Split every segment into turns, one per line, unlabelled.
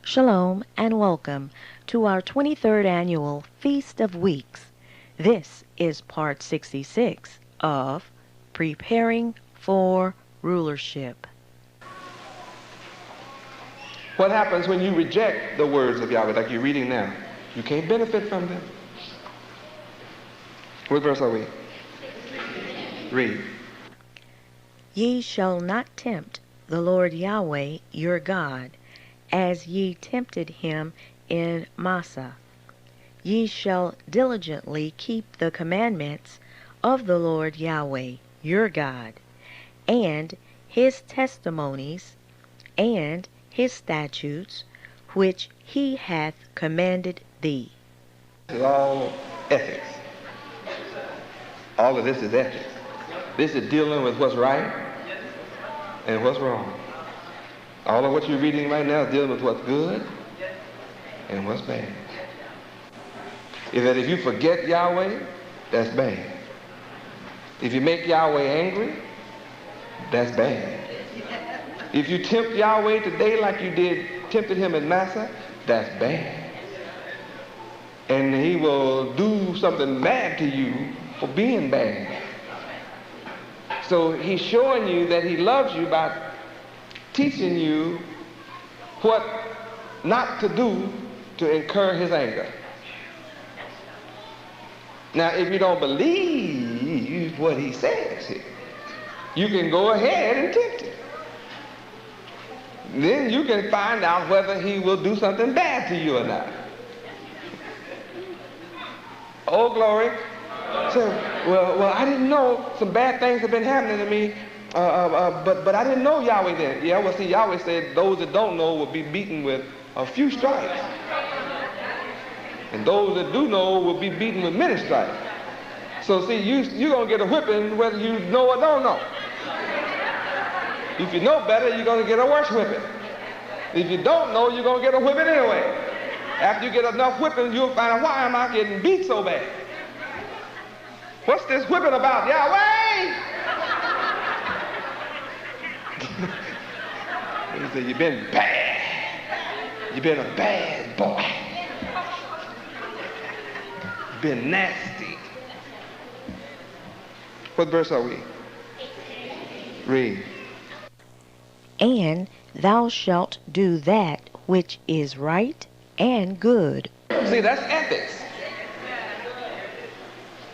Shalom and welcome to our 23rd annual Feast of Weeks. This is part 66 of Preparing for Rulership.
What happens when you reject the words of Yahweh like you're reading now? You can't benefit from them. What verse are we? Read.
Ye shall not tempt the Lord Yahweh your God, as ye tempted him in Massah. Ye shall diligently keep the commandments of the Lord Yahweh your God, and his testimonies, and his statutes, which he hath commanded thee.
This is all ethics. All of this is ethics. This is dealing with what's right and what's wrong. All of what you're reading right now is dealing with what's good and what's bad. If you forget Yahweh, that's bad. If you make Yahweh angry, that's bad. If you tempt Yahweh today like you tempted him in Massah, that's bad. And he will do something bad to you for being bad. So he's showing you that he loves you by teaching you what not to do to incur his anger. Now, if you don't believe what he says here, you can go ahead and tempt him. Then you can find out whether he will do something bad to you or not. Oh, glory. So, well, I didn't know some bad things have been happening to me, but I didn't know Yahweh then. Yeah, well, see, Yahweh said those that don't know will be beaten with a few stripes. And those that do know will be beaten with many stripes. So, see, you're going to get a whipping whether you know or don't know. If you know better, you're going to get a worse whipping. If you don't know, you're going to get a whipping anyway. After you get enough whippings, you'll find out, why am I getting beat so bad? What's this whipping about? Yahweh! He said, you've been bad. You've been a bad boy. You've been nasty. What verse are we? Read.
And thou shalt do that which is right and good.
See, that's ethics.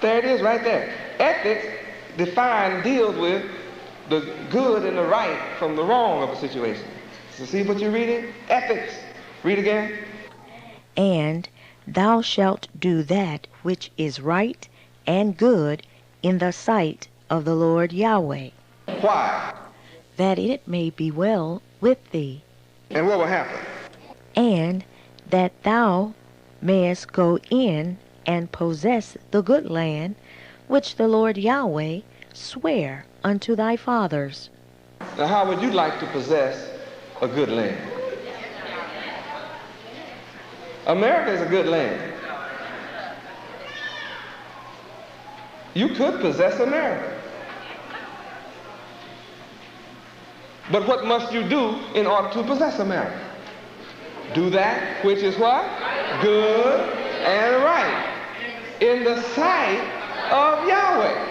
There it is right there. Ethics deals with the good and the right from the wrong of a situation. So see what you're reading? Ethics. Read again.
And thou shalt do that which is right and good in the sight of the Lord Yahweh.
Why?
That it may be well with thee.
And what will happen?
And that thou mayest go in and possess the good land which the Lord Yahweh sware unto thy fathers.
Now, how would you like to possess a good land? America is a good land. You could possess America. But what must you do in order to possess America? Do that which is what? Good and right in the sight of Yahweh.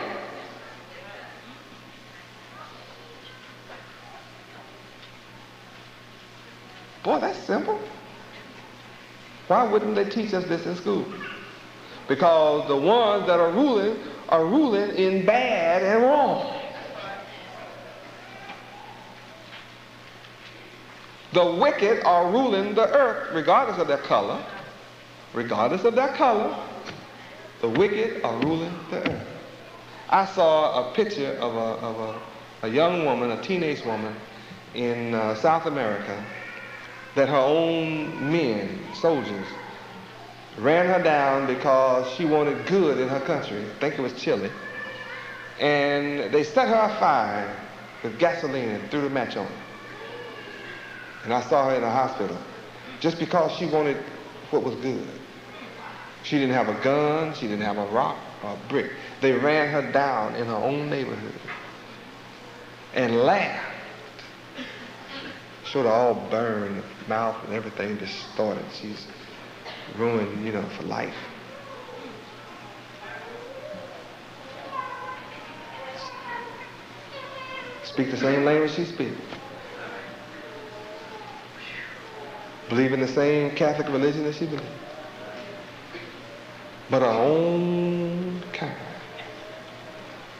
Boy, that's simple. Why wouldn't they teach us this in school? Because the ones that are ruling in bad and wrong. The wicked are ruling the earth regardless of their color. Regardless of their color, the wicked are ruling the earth. I saw a picture of a young woman, a teenage woman in South America, that her own men, soldiers, ran her down because she wanted good in her country. I think it was Chile. And they set her afire with gasoline and threw the match on her. And I saw her in a hospital just because she wanted what was good. She didn't have a gun, she didn't have a rock or a brick. They ran her down in her own neighborhood and laughed. sort of all burned, mouth and everything distorted. She's ruined, you know, for life. Speak the same language she speaks. Believe in the same Catholic religion that she believes. But her own kind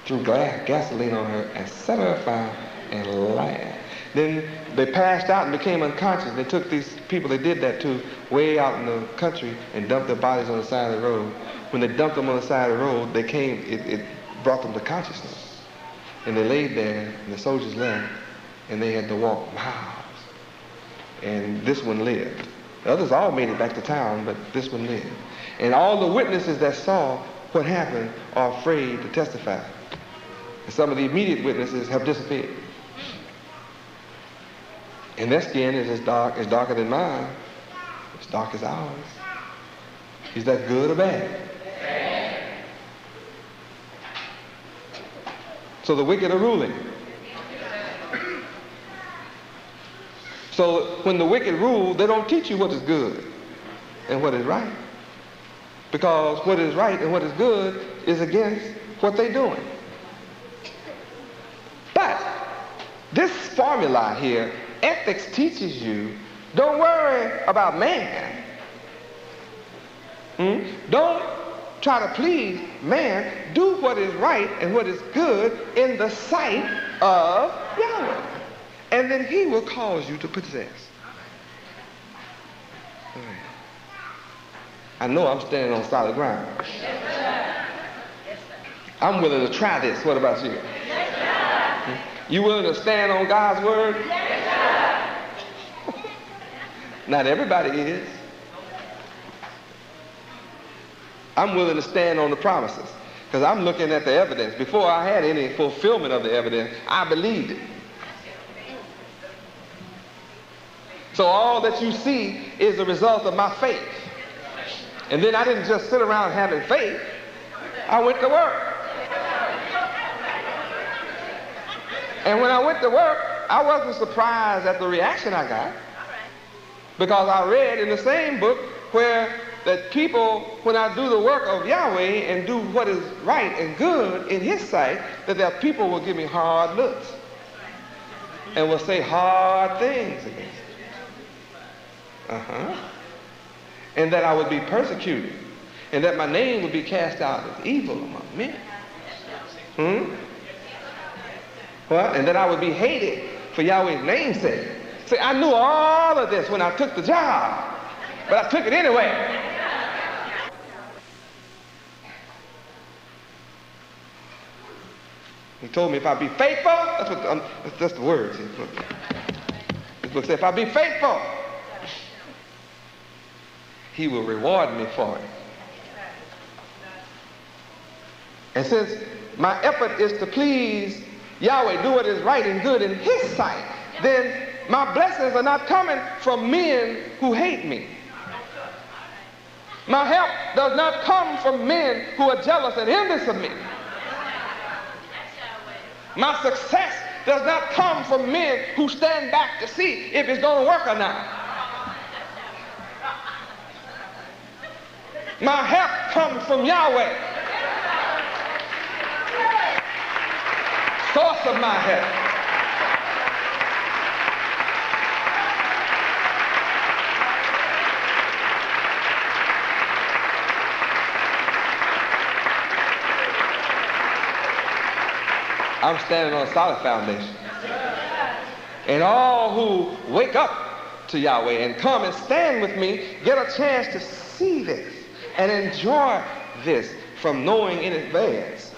threw gasoline on her and set her afire and laughed. Then they passed out and became unconscious. They took these people they did that to way out in the country and dumped their bodies on the side of the road. When they dumped them on the side of the road, they came, it brought them to consciousness. And they laid there, and the soldiers left, and they had to walk miles. And this one lived. The others all made it back to town, but this one lived. And all the witnesses that saw what happened are afraid to testify. And some of the immediate witnesses have disappeared. And their skin is as darker than mine, as dark as ours. Is that good or bad? So the wicked are ruling. So when the wicked rule, they don't teach you what is good and what is right. Because what is right and what is good is against what they're doing. But this formula here, ethics teaches you, don't worry about man. Don't try to please man. Do what is right and what is good in the sight of Yahweh. And then he will cause you to possess. I know I'm standing on solid ground. I'm willing to try this. What about you? You willing to stand on God's word? Not everybody is. I'm willing to stand on the promises because I'm looking at the evidence. Before I had any fulfillment of the evidence, I believed it. So all that you see is the result of my faith. And then I didn't just sit around having faith. I went to work. And when I went to work, I wasn't surprised at the reaction I got. Because I read in the same book where that people, when I do the work of Yahweh and do what is right and good in his sight, that there people will give me hard looks and will say hard things against me. And that I would be persecuted and that my name would be cast out as evil among men. What? And that I would be hated for Yahweh's name's sake. See, I knew all of this when I took the job, but I took it anyway. He told me if I be faithful, that's the words. This book says, if I be faithful, he will reward me for it. And since my effort is to please Yahweh, do what is right and good in his sight, then my blessings are not coming from men who hate me. My help does not come from men who are jealous and envious of me. My success does not come from men who stand back to see if it's going to work or not. My help comes from Yahweh, source of my help. I'm standing on a solid foundation. And all who wake up to Yahweh and come and stand with me get a chance to see this and enjoy this from knowing in advance.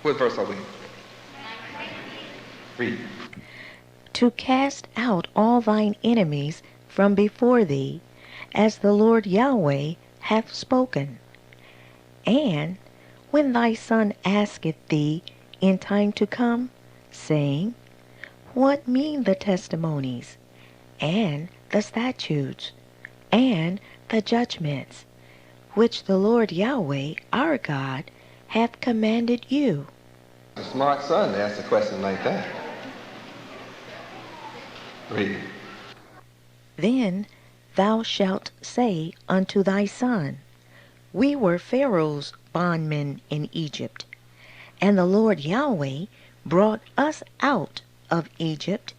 What verse are we? Read.
To cast out all thine enemies from before thee, as the Lord Yahweh hath spoken. And when thy son asketh thee in time to come, saying, what mean the testimonies, and the statutes, and the judgments, which the Lord Yahweh our God hath commanded you?
A smart son to ask a question like that. Read.
Then thou shalt say unto thy son, We were Pharaoh's bondmen in Egypt, and the Lord Yahweh brought us out of Egypt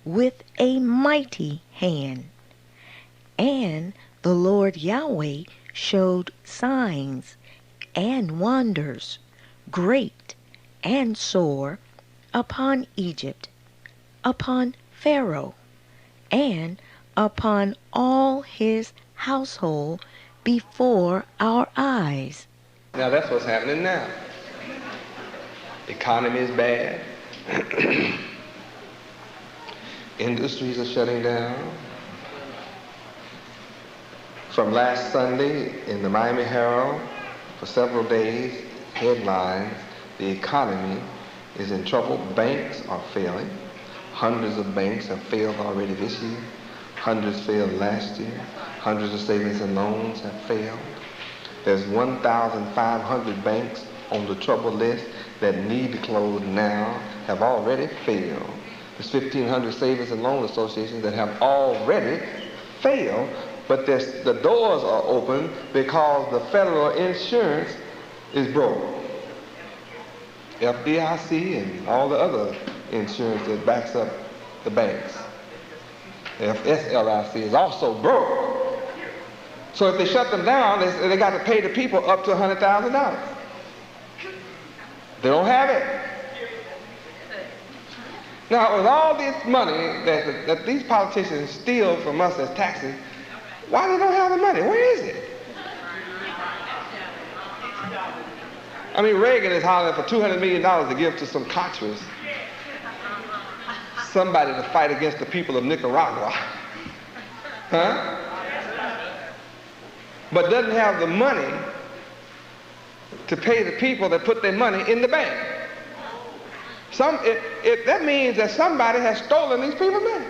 with a mighty hand. And the Lord Yahweh showed signs and wonders, great and sore, upon Egypt, upon Pharaoh, and upon all his household before our eyes.
Now that's what's happening now. Economy is bad. Industries are shutting down. From last Sunday in the Miami Herald, for several days, headlines, the economy is in trouble. Banks are failing. Hundreds of banks have failed already this year. Hundreds failed last year. Hundreds of savings and loans have failed. There's 1,500 banks on the trouble list that need to close now, have already failed. There's 1,500 savings and loan associations that have already failed, but the doors are open because the federal insurance is broke. FDIC and all the other insurance that backs up the banks. FSLIC is also broke. So if they shut them down, they got to pay the people up to $100,000. They don't have it. Now, with all this money that these politicians steal from us as taxes, why they don't have the money? Where is it? I mean, Reagan is hollering for $200 million to give to some Contras, somebody to fight against the people of Nicaragua. Huh? But doesn't have the money to pay the people that put their money in the bank. That means that somebody has stolen these people's money.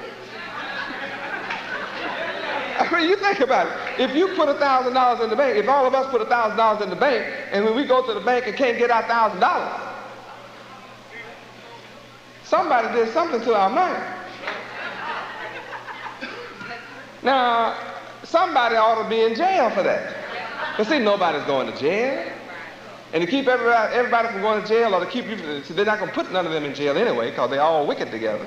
I mean, you think about it. If you put $1,000 in the bank, if all of us put $1,000 in the bank, and when we go to the bank and can't get our $1,000, somebody did something to our money. Now, somebody ought to be in jail for that. But see, nobody's going to jail. And to keep everybody from going to jail, or to keep you, they're not going to put none of them in jail anyway, because they're all wicked together.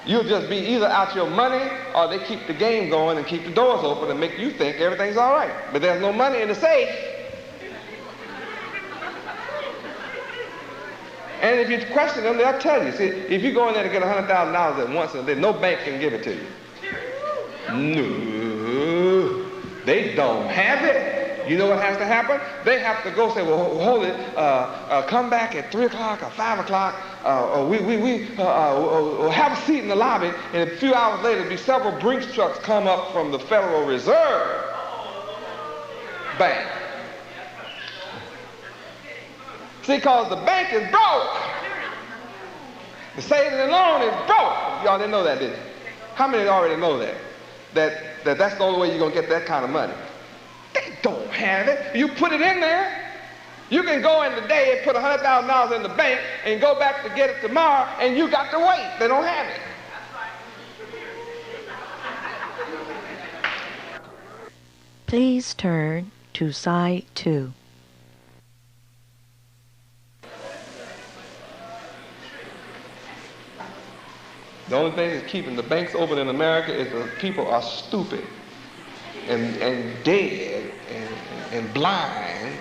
You'll just be either out your money, or they keep the game going and keep the doors open and make you think everything's all right. But there's no money in the safe. And if you question them, they'll tell you. See, if you go in there to get $100,000 at once, then no bank can give it to you. No, they don't have it. You know what has to happen? They have to go say, well, hold it, come back at 3 o'clock or 5 o'clock, we'll have a seat in the lobby, and a few hours later, there'll be several Brinks trucks come up from the Federal Reserve Bank. See, because the bank is broke. The savings and loan is broke. Y'all didn't know that, did you? How many already know that? That's the only way you're going to get that kind of money. They don't have it. You put it in there. You can go in today and put $100,000 in the bank and go back to get it tomorrow, and you got to wait. They don't have it.
Please turn to side 2.
The only thing that's keeping the banks open in America is that people are stupid and dead and blind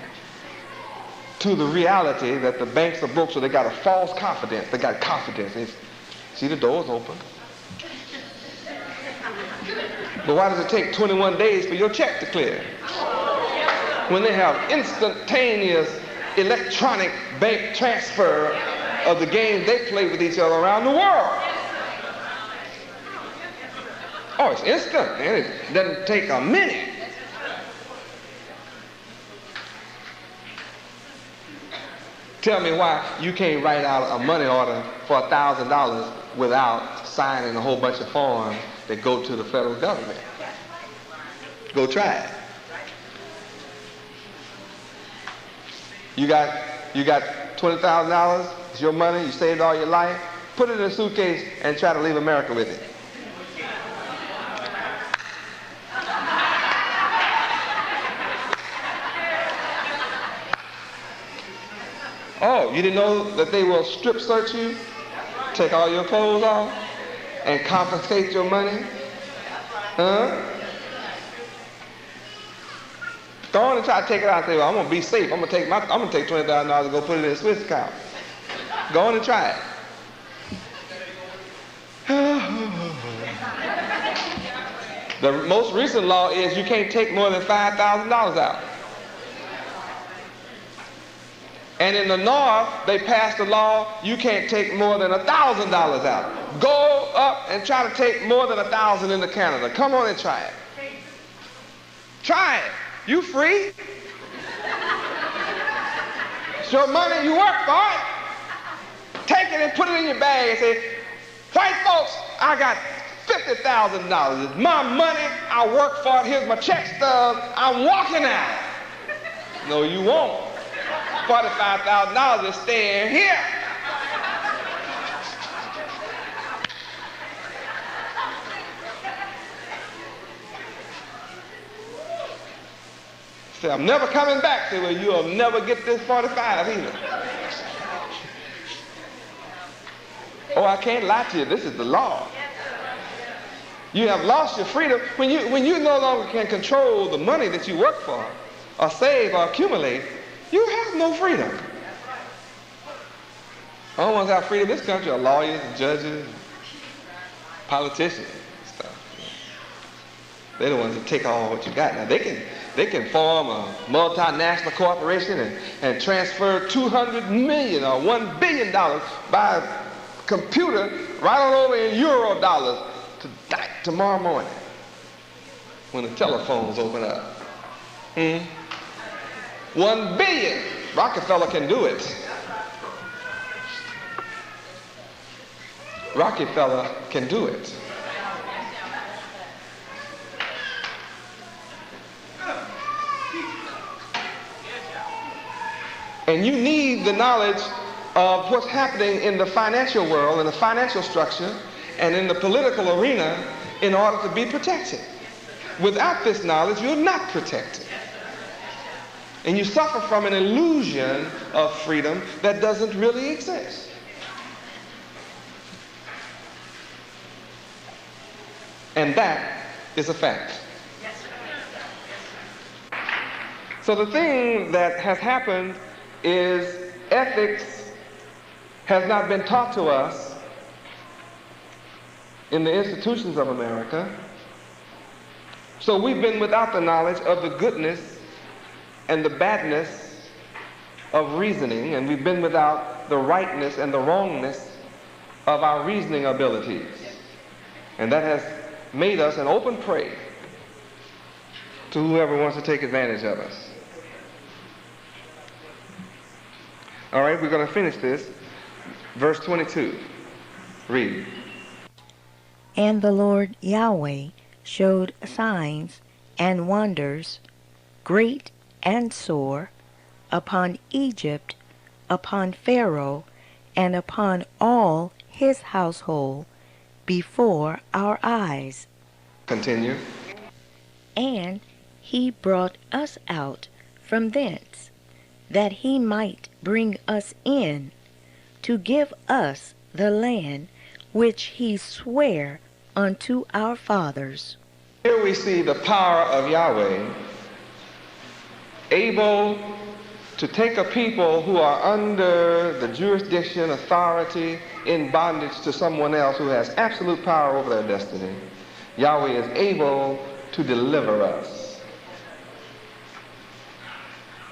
to the reality that the banks are broke, so they got a false confidence. They got confidence. See, the door's open. But why does it take 21 days for your check to clear? When they have instantaneous electronic bank transfer of the games they play with each other around the world. Oh, it's instant, and it doesn't take a minute. Tell me why you can't write out a money order for $1,000 without signing a whole bunch of forms that go to the federal government. Go try it. You got $20,000, it's your money, you saved all your life, put it in a suitcase and try to leave America with it. Oh, you didn't know that they will strip search you, take all your clothes off, and confiscate your money? Huh? Go on and try to take it out and say, well, I'm going to be safe. I'm going to take $20,000 and go put it in a Swiss account. Go on and try it. The most recent law is you can't take more than $5,000 out. And in the North, they passed a law you can't take more than $1,000 out. Go up and try to take more than $1,000 into Canada. Come on and try it. Try it. You free. It's your money. You work for it. Take it and put it in your bag and say, white folks, I got $50,000. It's my money. I work for it. Here's my check stub. I'm walking out. No, you won't. $45,000 is staying here. Say, I'm never coming back. Say, well, you'll never get this 45 either. Oh, I can't lie to you. This is the law. You have lost your freedom. When you no longer can control the money that you work for, or save, or accumulate, you have no freedom. The only ones that have freedom in this country are lawyers, and judges, politicians, and stuff. They're the ones that take all what you got. Now they can form a multinational corporation and transfer $200 million or $1 billion by computer right on over in euro dollars tomorrow morning when the telephones open up. 1 billion. Rockefeller can do it. Rockefeller can do it. And you need the knowledge of what's happening in the financial world, in the financial structure, and in the political arena in order to be protected. Without this knowledge, you're not protected. And you suffer from an illusion of freedom that doesn't really exist. And that is a fact. So the thing that has happened is ethics has not been taught to us in the institutions of America. So we've been without the knowledge of the goodness and the badness of reasoning, and we've been without the rightness and the wrongness of our reasoning abilities. And that has made us an open prey to whoever wants to take advantage of us. All right, we're going to finish this. Verse 22. Read.
And the Lord Yahweh showed signs and wonders, great and sore, upon Egypt, upon Pharaoh, and upon all his household, before our eyes.
Continue.
And he brought us out from thence, that he might bring us in, to give us the land which he sware unto our fathers.
Here we see the power of Yahweh able to take a people who are under the jurisdiction, authority, in bondage to someone else who has absolute power over their destiny. Yahweh is able to deliver us,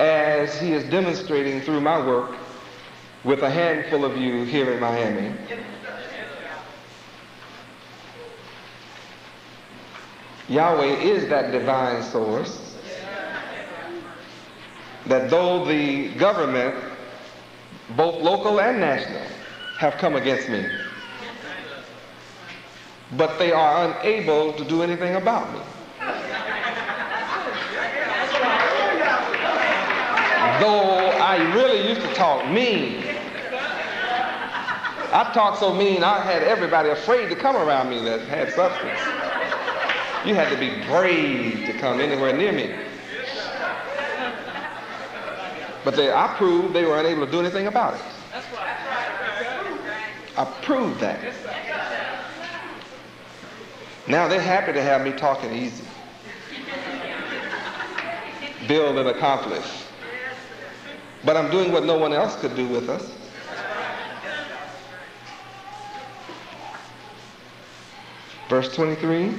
as he is demonstrating through my work with a handful of you here in Miami. Yahweh is that divine source that though the government, both local and national, have come against me, but they are unable to do anything about me. Though I really used to talk mean. I talked so mean I had everybody afraid to come around me that had substance. You had to be brave to come anywhere near me. But I proved they were unable to do anything about it. I proved that. Now they're happy to have me talking easy. Build and accomplish. But I'm doing what no one else could do with us. Verse 23,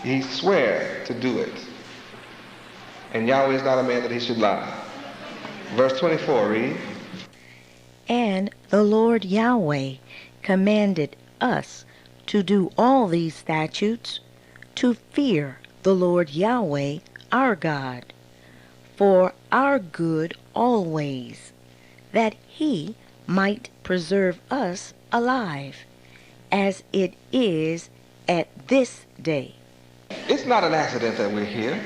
he swore to do it. And Yahweh is not a man that he should lie. Verse 24, read.
And the Lord Yahweh commanded us to do all these statutes, to fear the Lord Yahweh our God, for our good always, that he might preserve us alive, as it is at this day.
It's not an accident that we're here.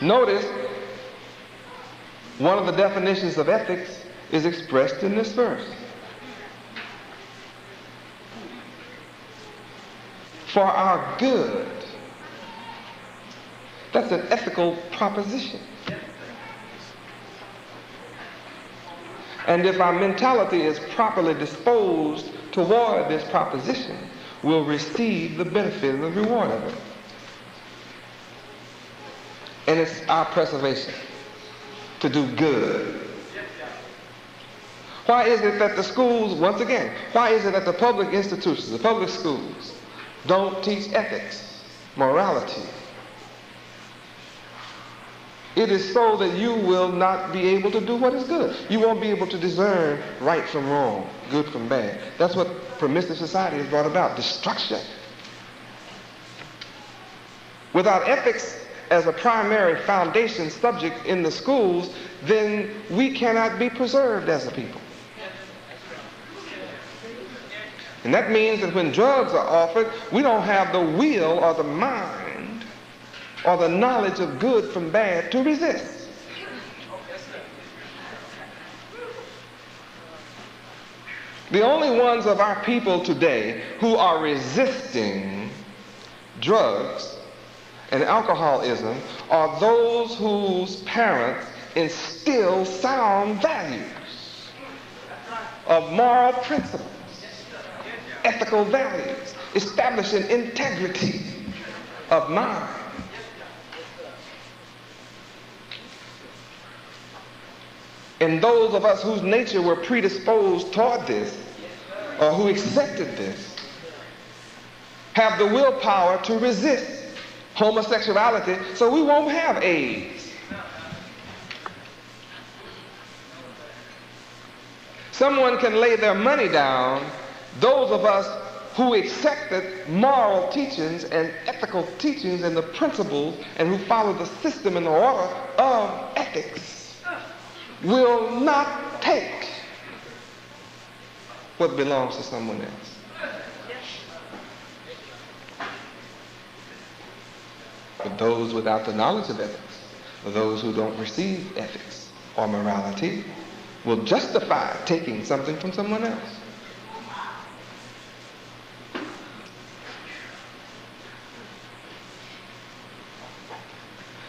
Notice, one of the definitions of ethics is expressed in this verse. For our good. That's an ethical proposition. And if our mentality is properly disposed toward this proposition, we'll receive the benefit and the reward of it. And it's our preservation to do good. Why is it that the schools, once again, why is it that the public institutions, the public schools, don't teach ethics, morality? It is so that you will not be able to do what is good. You won't be able to discern right from wrong, good from bad. That's what permissive society has brought about, destruction. Without ethics as a primary foundation subject in the schools, then we cannot be preserved as a people. And that means that when drugs are offered, we don't have the will or the mind or the knowledge of good from bad to resist. The only ones of our people today who are resisting drugs and alcoholism are those whose parents instill sound values of moral principles, ethical values, establishing integrity of mind. And those of us whose nature were predisposed toward this, or who accepted this, have the willpower to resist homosexuality, so we won't have AIDS. Someone can lay their money down. Those of us who accepted moral teachings and ethical teachings and the principles and who follow the system and the order of ethics will not take what belongs to someone else. But those without the knowledge of ethics, or those who don't receive ethics or morality, will justify taking something from someone else.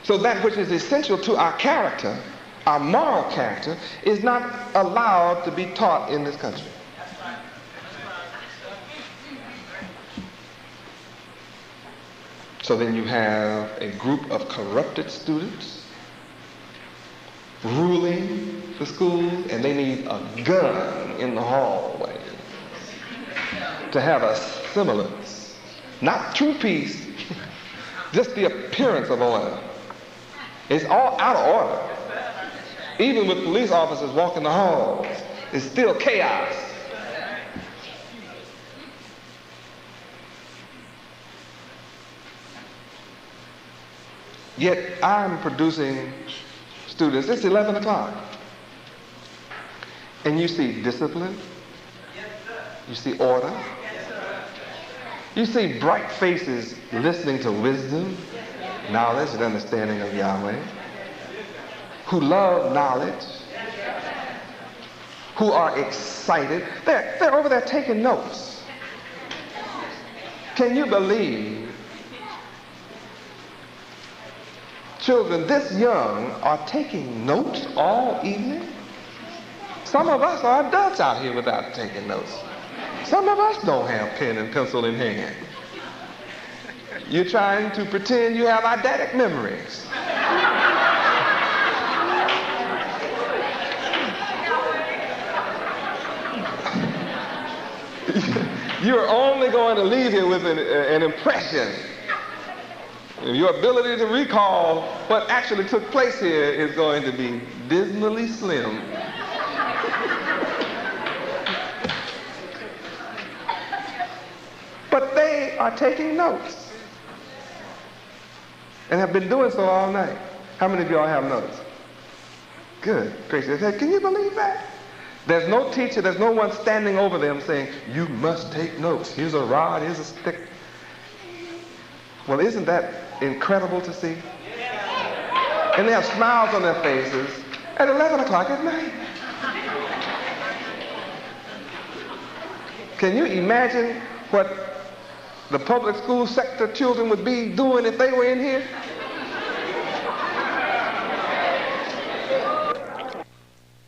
So that which is essential to our character, our moral character, is not allowed to be taught in this country. So then you have a group of corrupted students ruling the schools, and they need a gun in the hallway to have a semblance, not true peace, just the appearance of order. It's all out of order. Even with police officers walking the halls, it's still chaos. Yet I'm producing students. It's 11 o'clock. And you see discipline. You see order. You see bright faces listening to wisdom, knowledge, and understanding of Yahweh, who love knowledge, who are excited. They're over there taking notes. Can you believe children this young are taking notes all evening? Some of us are adults out here without taking notes. Some of us don't have pen and pencil in hand. You're trying to pretend you have eidetic memories. You're only going to leave here with an impression. Your ability to recall what actually took place here is going to be dismally slim. But they are taking notes and have been doing so all night. How many of y'all have notes? Good. Gracie said, can you believe that? There's no teacher, there's no one standing over them saying, you must take notes. Here's a rod, here's a stick. Well, isn't that incredible to see? And they have smiles on their faces at 11 o'clock at night. Can you imagine what the public school sector children would be doing if they were in here?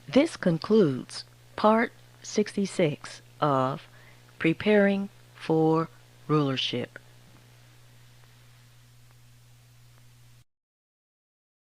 This concludes Part 66 of Preparing for Rulership.